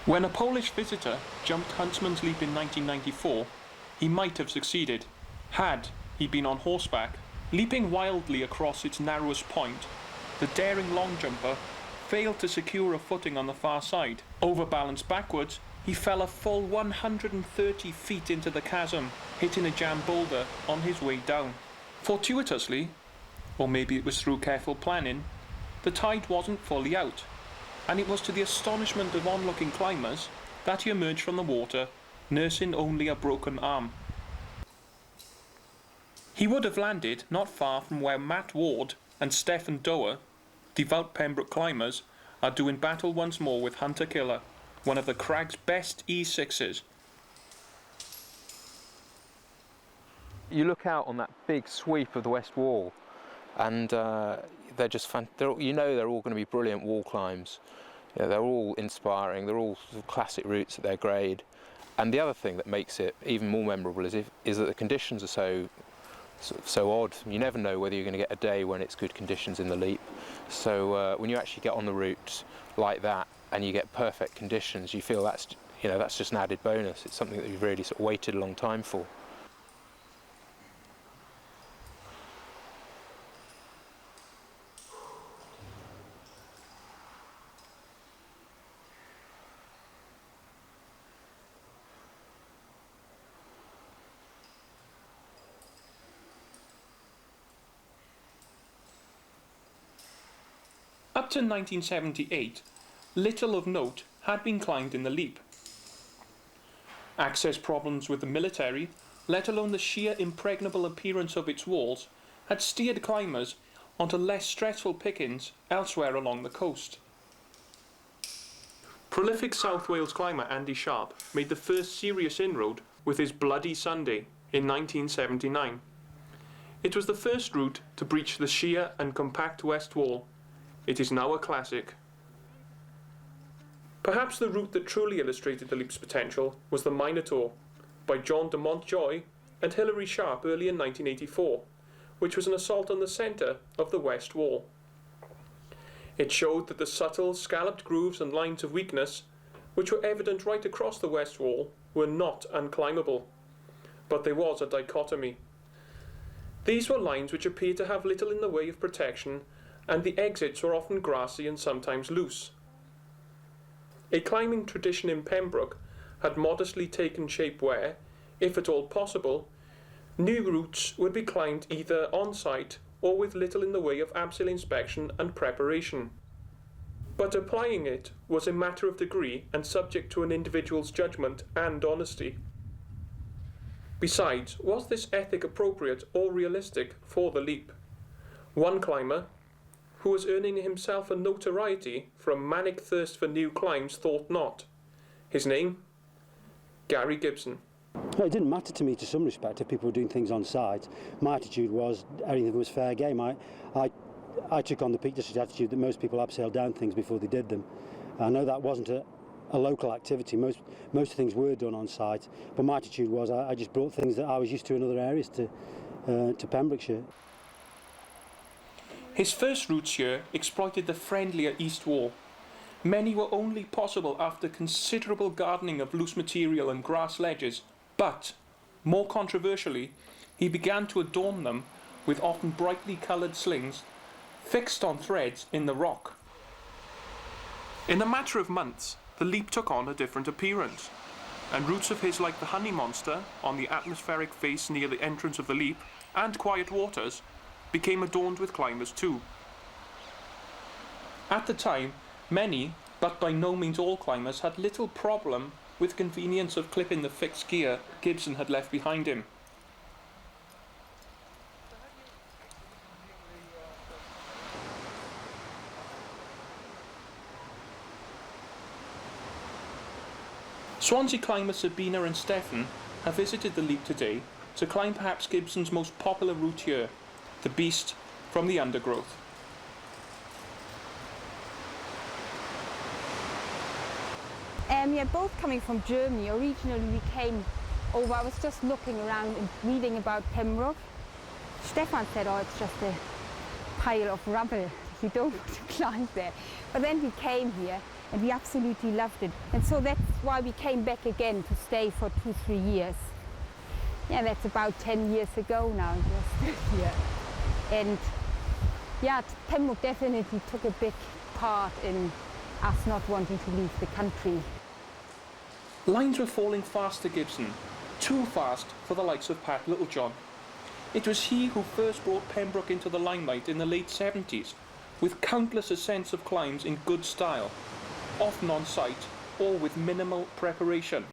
When a Polish visitor jumped Huntsman's Leap in 1994, he might have succeeded, had he been on horseback. Leaping wildly across its narrowest point, the daring long jumper failed to secure a footing on the far side. Overbalanced backwards, he fell a full 130 feet into the chasm, hitting a jam boulder on his way down. Fortuitously, or maybe it was through careful planning, the tide wasn't fully out, and it was to the astonishment of onlooking climbers that he emerged from the water, nursing only a broken arm. He would have landed not far from where Matt Ward and Stephen Doer, devout Pembroke climbers, are doing battle once more with Hunter Killer, one of the crag's best E6s. You look out on that big sweep of the west wall, and they're just they're all going to be brilliant wall climbs. You know, they're all inspiring. They're all sort of classic routes at their grade. And the other thing that makes it even more memorable is that the conditions are so odd. You never know whether you're going to get a day when it's good conditions in the leap. So when you actually get on the route like that and you get perfect conditions, you feel that's just an added bonus. It's something that you've really sort of waited a long time for. Up to 1978, little of note had been climbed in the Leap. Access problems with the military, let alone the sheer impregnable appearance of its walls, had steered climbers onto less stressful pickings elsewhere along the coast. Prolific South Wales climber Andy Sharp made the first serious inroad with his Bloody Sunday in 1979. It was the first route to breach the sheer and compact west wall. It is now a classic. Perhaps the route that truly illustrated the Leap's potential was the Minotaur, by John de Montjoy and Hilary Sharp early in 1984, which was an assault on the centre of the west wall. It showed that the subtle, scalloped grooves and lines of weakness, which were evident right across the west wall, were not unclimbable. But there was a dichotomy. These were lines which appeared to have little in the way of protection, and the exits were often grassy and sometimes loose. A climbing tradition in Pembroke had modestly taken shape where, if at all possible, new routes would be climbed either on-site or with little in the way of axial inspection and preparation. But applying it was a matter of degree and subject to an individual's judgment and honesty. Besides, was this ethic appropriate or realistic for the Leap? One climber, who was earning himself a notoriety from manic thirst for new climbs, thought not. His name? Gary Gibson. Well, it didn't matter to me to some respect if people were doing things on site. My attitude was anything was fair game. I took on the peak district attitude that most people abseiled down things before they did them. I know that wasn't a local activity. Most things were done on site, but my attitude was I just brought things that I was used to in other areas to Pembrokeshire. His first routes here exploited the friendlier east wall. Many were only possible after considerable gardening of loose material and grass ledges, but, more controversially, he began to adorn them with often brightly coloured slings fixed on threads in the rock. In a matter of months, the Leap took on a different appearance, and routes of his like the Honey Monster on the atmospheric face near the entrance of the Leap and Quiet Waters became adorned with climbers too. At the time, many, but by no means all climbers, had little problem with the convenience of clipping the fixed gear Gibson had left behind him. Swansea climber Sabina and Stefan have visited the Leap today to climb perhaps Gibson's most popular route here, the Beast from the Undergrowth. We are both coming from Germany. Originally we came over, I was just looking around and reading about Pembroke. Stefan said, oh, it's just a pile of rubble, you don't want to climb there. But then we came here and we absolutely loved it. And so that's why we came back again to stay for 2-3 years. Yeah, that's about 10 years ago now we're still here. And yeah, Pembroke definitely took a big part in us not wanting to leave the country. Lines were falling fast to Gibson, too fast for the likes of Pat Littlejohn. It was he who first brought Pembroke into the limelight in the late 70s, with countless ascents of climbs in good style, often on site or with minimal preparation.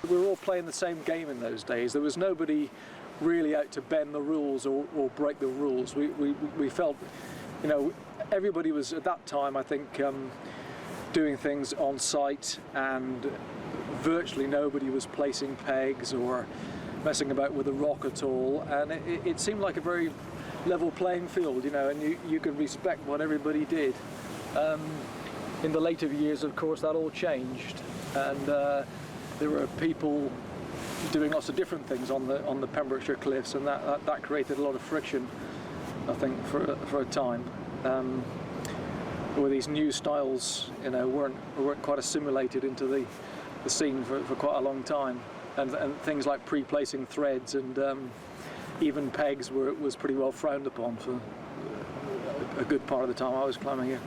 We were all playing the same game in those days. There was nobody really out to bend the rules or break the rules. We felt, you know, everybody was at that time, I think, doing things on site, and virtually nobody was placing pegs or messing about with the rock at all, and it seemed like a very level playing field, you know, and you could respect what everybody did. In the later years, of course, that all changed, and there were people doing lots of different things on the Pembrokeshire cliffs, and that created a lot of friction, I think, for a time. Where these new styles, you know, weren't quite assimilated into the scene for quite a long time, and things like pre-placing threads and even pegs was pretty well frowned upon for a good part of the time I was climbing here.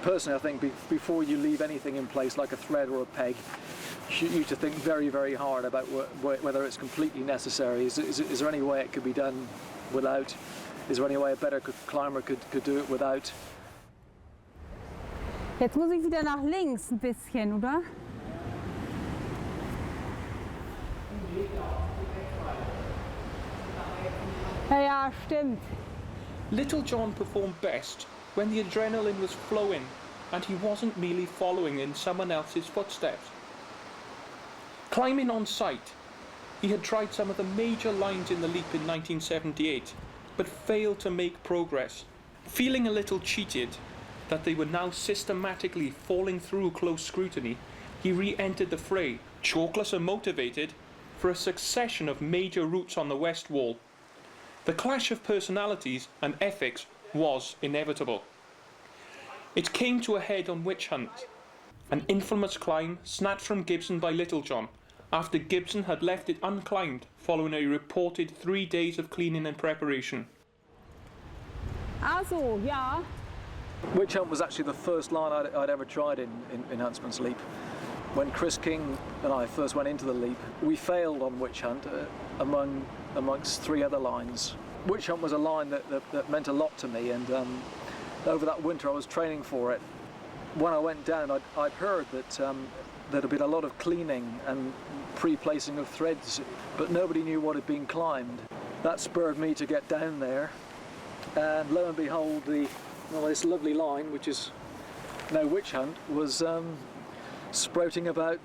Personally, I think before you leave anything in place like a thread or a peg, you need to think very, very hard about whether it's completely necessary. Is there any way it could be done without? Is there any way a better climber could do it without? Jetzt muss ich wieder nach links ein bisschen, oder? Ja, stimmt. Littlejohn performed best when the adrenaline was flowing and he wasn't merely following in someone else's footsteps. Climbing on site, he had tried some of the major lines in the leap in 1978, but failed to make progress. Feeling a little cheated that they were now systematically falling through close scrutiny, he re-entered the fray, chalkless and motivated, for a succession of major routes on the West Wall. The clash of personalities and ethics was inevitable. It came to a head on Witch Hunt, an infamous climb snatched from Gibson by Littlejohn, after Gibson had left it unclimbed following a reported 3 days of cleaning and preparation. Also, ja. Witch Hunt was actually the first line I'd ever tried in Huntsman's Leap. When Chris King and I first went into the leap, we failed on Witch Hunt amongst 3 other lines. Witch Hunt was a line that meant a lot to me, and over that winter I was training for it. When I went down, I'd heard that there'd been a lot of cleaning and pre-placing of threads, but nobody knew what had been climbed. That spurred me to get down there, and lo and behold, this lovely line, which is now Witch Hunt, was sprouting about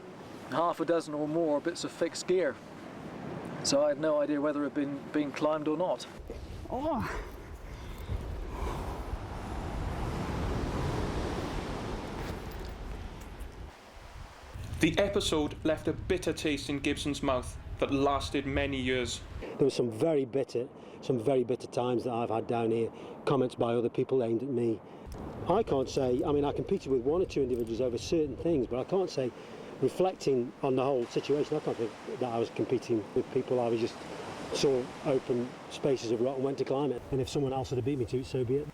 half a dozen or more bits of fixed gear. So I had no idea whether it had been climbed or not. Oh. The episode left a bitter taste in Gibson's mouth that lasted many years. There were some very bitter times that I've had down here, comments by other people aimed at me. I can't say, I mean, I competed with 1 or 2 individuals over certain things, but I can't say, reflecting on the whole situation, I can't think that I was competing with people. I was just saw open spaces of rock and went to climb it. And if someone else had beat me to it, so be it.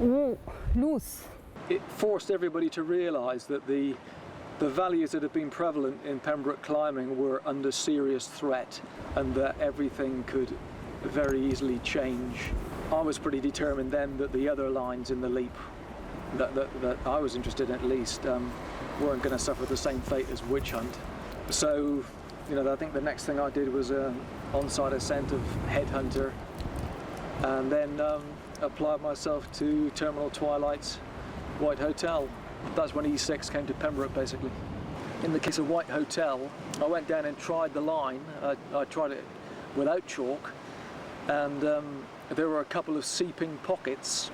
Oh, loose. It forced everybody to realise that the values that had been prevalent in Pembroke climbing were under serious threat, and that everything could very easily change. I was pretty determined then that the other lines in the leap that I was interested in, at least, weren't going to suffer the same fate as Witch Hunt. So, you know, I think the next thing I did was an on-site ascent of Headhunter, and then applied myself to Terminal Twilight's White Hotel. That's when E6 came to Pembroke, basically. In the case of White Hotel, I went down and tried the line. I tried it without chalk, and there were a couple of seeping pockets.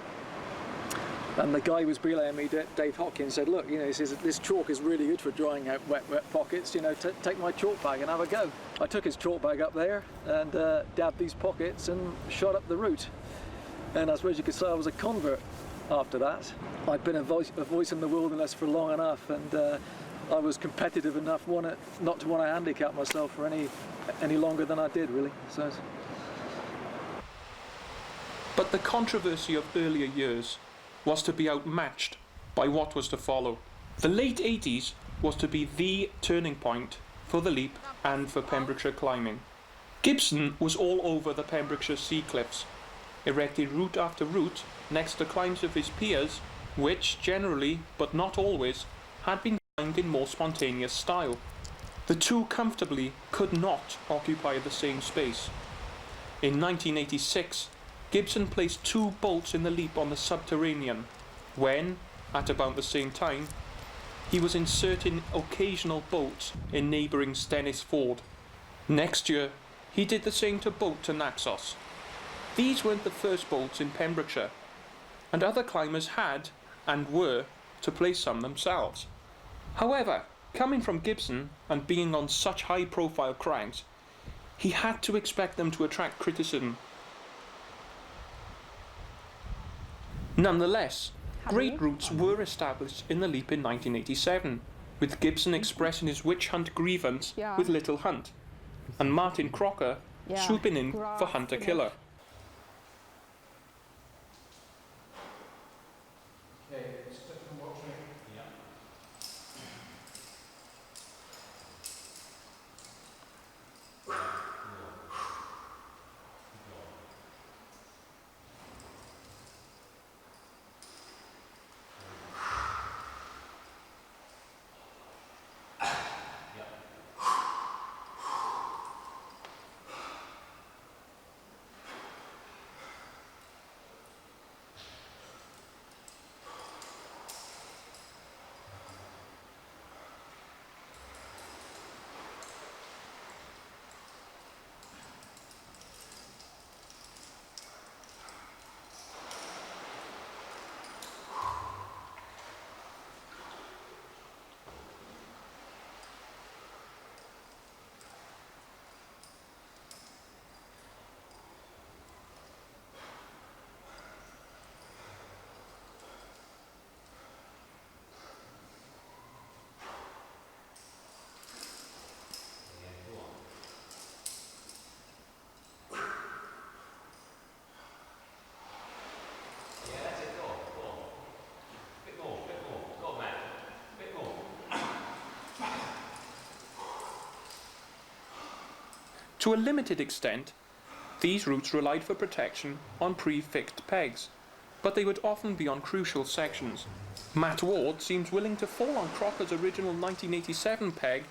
And the guy who was belaying me, Dave Hopkins, said, "Look, you know, this chalk is really good for drying out wet pockets. You know, take my chalk bag and have a go." I took his chalk bag up there and dabbed these pockets and shot up the route. And I suppose you could say I was a convert. after that. I'd been a voice in the wilderness for long enough, and I was competitive enough not to want to handicap myself for any longer than I did, really. So. But the controversy of earlier years was to be outmatched by what was to follow. The late 80s was to be the turning point for the leap and for Pembrokeshire climbing. Gibson was all over the Pembrokeshire sea cliffs, erected route after route next to climbs of his peers, which generally, but not always, had been climbed in more spontaneous style. The two comfortably could not occupy the same space. In 1986, Gibson placed 2 bolts in the leap on the subterranean, when, at about the same time, he was inserting occasional bolts in neighbouring Stennis Ford. Next year, he did the same to bolt to Naxos. These weren't the first bolts in Pembrokeshire, and other climbers had, and were, to place some themselves. However, coming from Gibson and being on such high-profile crags, he had to expect them to attract criticism. Nonetheless, great routes were established in the leap in 1987, with Gibson expressing his witch hunt grievance with Little Hunt, and Martin Crocker swooping in for Hunter Killer. To a limited extent, these routes relied for protection on pre-fixed pegs, but they would often be on crucial sections. Matt Ward seems willing to fall on Crocker's original 1987 peg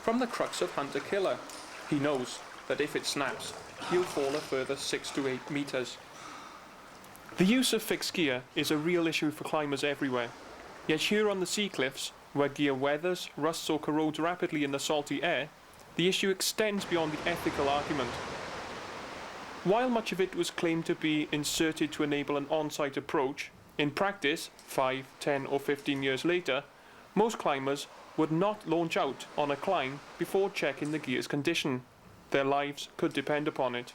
from the crux of Hunter Killer. He knows that if it snaps, he'll fall a further 6 to 8 metres. The use of fixed gear is a real issue for climbers everywhere, yet here on the sea cliffs, where gear weathers, rusts or corrodes rapidly in the salty air, the issue extends beyond the ethical argument. While much of it was claimed to be inserted to enable an on-site approach, in practice, 5, 10 or 15 years later, most climbers would not launch out on a climb before checking the gear's condition. Their lives could depend upon it.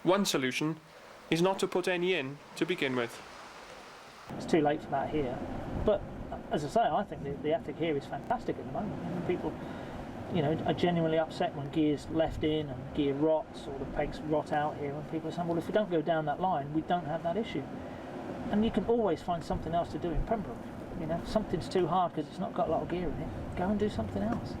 One solution is not to put any in to begin with. It's too late for that here, but as I say, I think the ethic here is fantastic at the moment. And people, are genuinely upset when gear's left in and gear rots or the pegs rot out here, and people are saying, well, if we don't go down that line, we don't have that issue. And you can always find something else to do in Pembroke. If something's too hard because it's not got a lot of gear in it, go and do something else.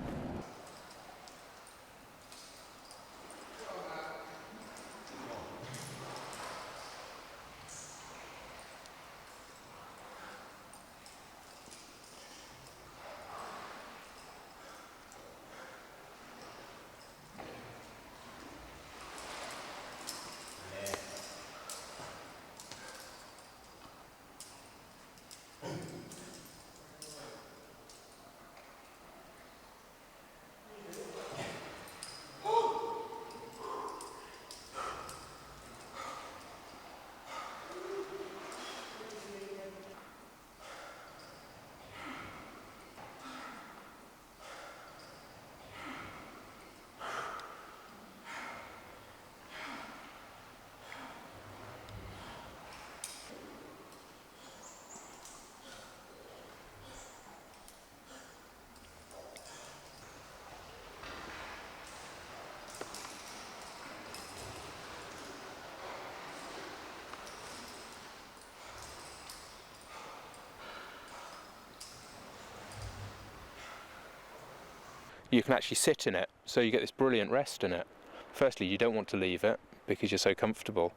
you can actually sit in it, so you get this brilliant rest in it. Firstly, you don't want to leave it because you're so comfortable,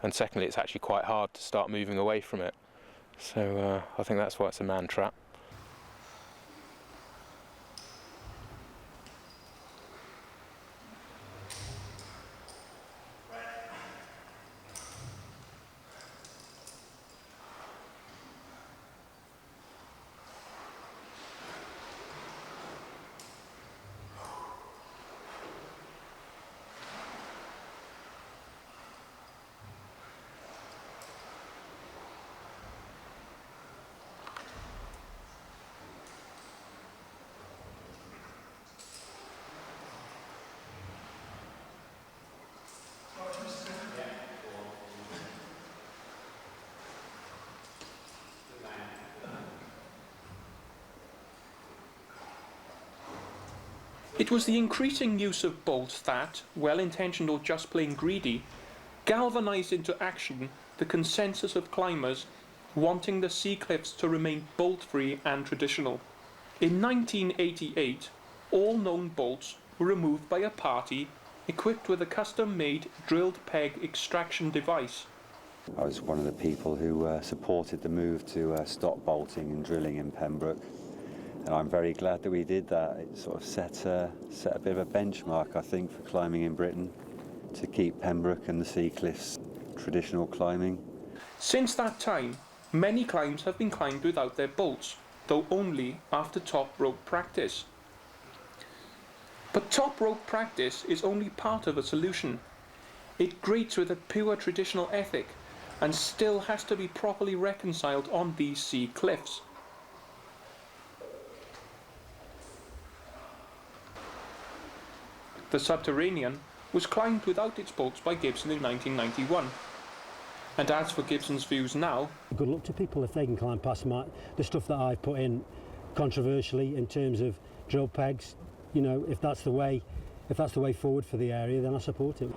and secondly, it's actually quite hard to start moving away from it. So I think that's why it's a man trap. It was the increasing use of bolts that, well-intentioned or just plain greedy, galvanised into action the consensus of climbers wanting the sea cliffs to remain bolt-free and traditional. In 1988, all known bolts were removed by a party equipped with a custom-made drilled peg extraction device. I was one of the people who supported the move to stop bolting and drilling in Pembroke. And I'm very glad that we did that. It sort of set a bit of a benchmark, I think, for climbing in Britain, to keep Pembroke and the sea cliffs traditional climbing. Since that time, many climbs have been climbed without their bolts, though only after top rope practice. But top rope practice is only part of a solution. It grates with a pure traditional ethic and still has to be properly reconciled on these sea cliffs. The Subterranean was climbed without its bolts by Gibson in 1991. And as for Gibson's views now, good luck to people if they can climb past the stuff that I've put in controversially in terms of drill pegs. You know, if that's the way forward for the area, then I support it.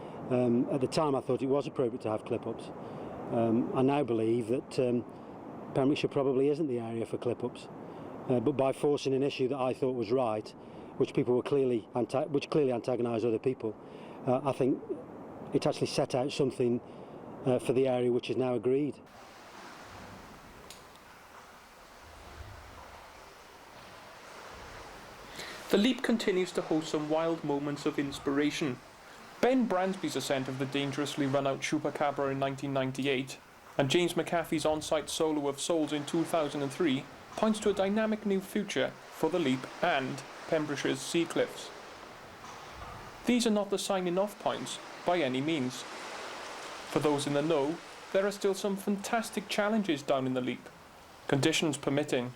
At the time I thought it was appropriate to have clip-ups. I now believe that Pembrokeshire probably isn't the area for clip-ups. But by forcing an issue that I thought was right, which clearly antagonised other people, I think it actually set out something for the area which is now agreed. the leap continues to host some wild moments of inspiration. Ben Bransby's ascent of the dangerously run-out Chupacabra in 1998 and James McAfee's on-site solo of Souls in 2003 points to a dynamic new future for the leap and Pembrokeshire's sea cliffs. These are not the signing-off points by any means. For those in the know, there are still some fantastic challenges down in the leap, conditions permitting,